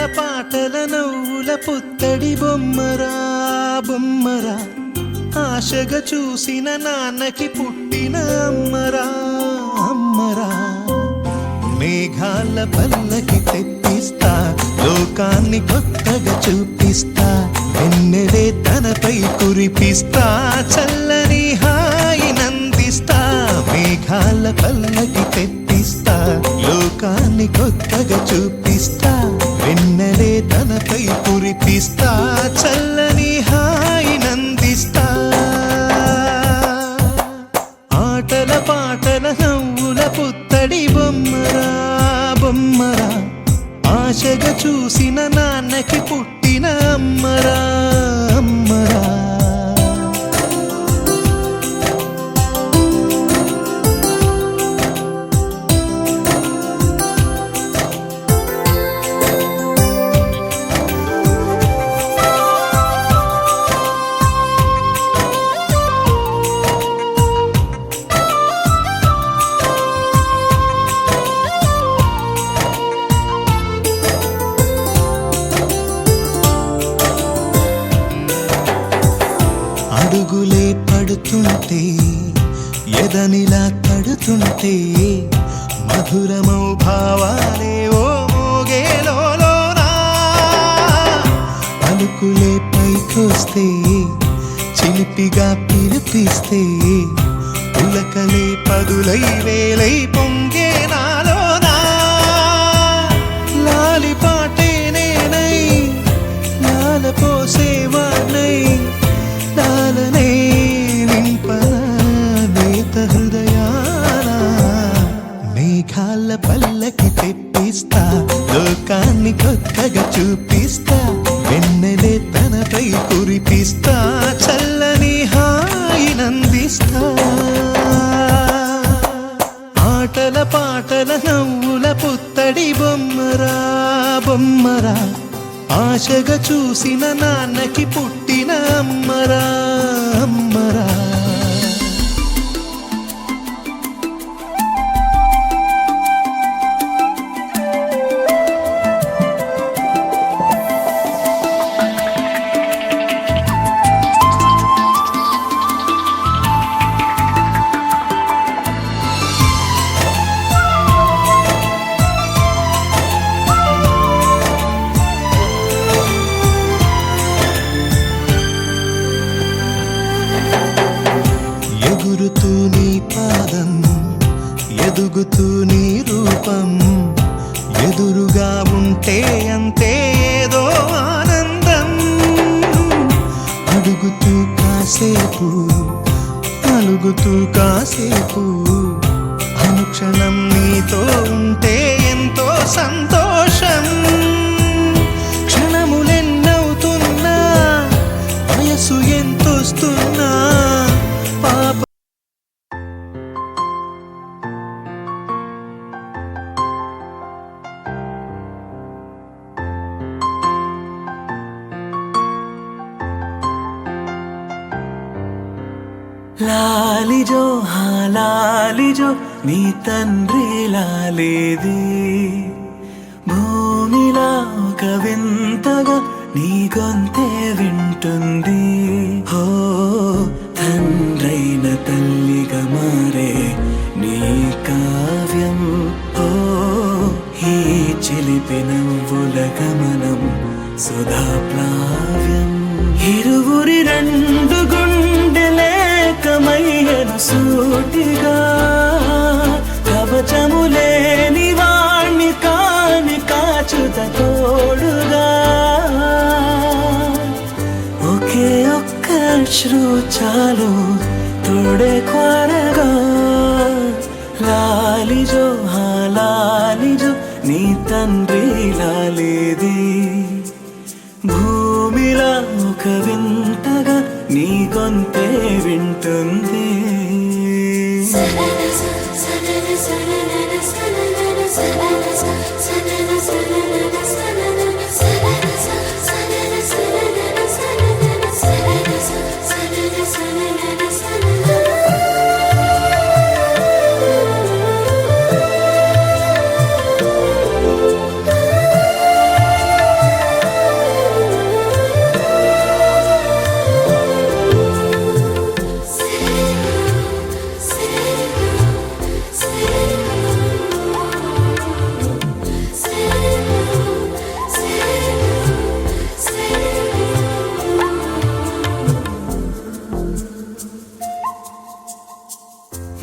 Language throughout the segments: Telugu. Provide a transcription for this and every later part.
పాటల నవ్వుల పుత్తడి బొమ్మరా బొమ్మరా ఆశగా చూసిన నాన్నకి పుట్టిన అమ్మరా అమ్మరా మేఘాల పల్లకి తెప్పిస్తా లోకాన్ని కొత్తగా చూపిస్తా వెన్నెలే తనపై కురిపిస్తా చల్లని హాయి నందిస్తా మేఘాల పల్లకి తెప్పిస్తా లోకాన్ని కొత్తగా చూపిస్తా వెన్నెలే తనపై కురిపిస్తా చల్లని హాయి నందిస్తా ఆటల పాటల నవ్వుల పుత్తడి బొమ్మరా బొమ్మరా ఆశగా చూసిన నాన్నకి పుట్టిన అమ్మరా అమ్మరా అడుగులే పడుతుంటే ఎదనిలా తడుతుంటే మధురమౌ భావాలే ఓ మోగేలోనా పలుకులే పైకొస్తే చిలిపిగా పిలిపిస్తే పులకలే పదులై వేలై పొంగే నాలోనా లాలి పాటే నేనై లాల పోసేవాణ్ణై లాలనే నింపన నేత హృదయాల మేఘాల పల్లకి తెప్పిస్తా లోకాన్ని కొత్తగా చూపిస్తా వెన్నెలే తనపై కురిపిస్తా చల్లని హాయి నందిస్తా ఆటల పాటల నవ్వుల పుత్తడి బొమ్మరా బొమ్మరా ఆశగా చూసిన నాన్నకి పుట్టిన అమ్మరా అమ్మరా ఎగురుతూ నీ పాదం ఎదుగుతూ నీ రూపం ఎదురుగా ఉంటే అంతే ఏదో ఆనందం అడుగుతూ కాసేపు అలుగుతూ కాసేపు అనుక్షణం నీతో ఉంటే ఎంతో సంతోషం క్షణములెన్నవుతున్నా వయసు ఎంతొస్తున్నా పాప లాలిజో లాలిజో నీ తండ్రి లాలేది భూమిలా ఒక వింతగా నీ గొంతే వింటుంది హో తండ్రైన తల్లిగా మారే నీ కావ్యం హో ఈ చిలిపి నవ్వుల గమనం సుధా ప్లావ్యం ఇరువురి రెండు గుండెలేకమయ్యను సూటిగా కవచములేని వాణ్ణి కాని కాచుత తోడుగా ఒకే ఒక్క అశ్రు చాలు తోడే కొరగా లాలిజో లాలిజో నీ తండ్రి లాలేది భూమిలా ఒక వింతగా నీ గొంతే వింటుంది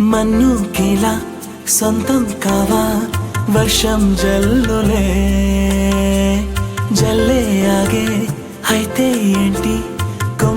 మన్నుకిలా సొంతం కావా వర్షం జల్లులే జల్లే ఆగే అయితే ఏంటి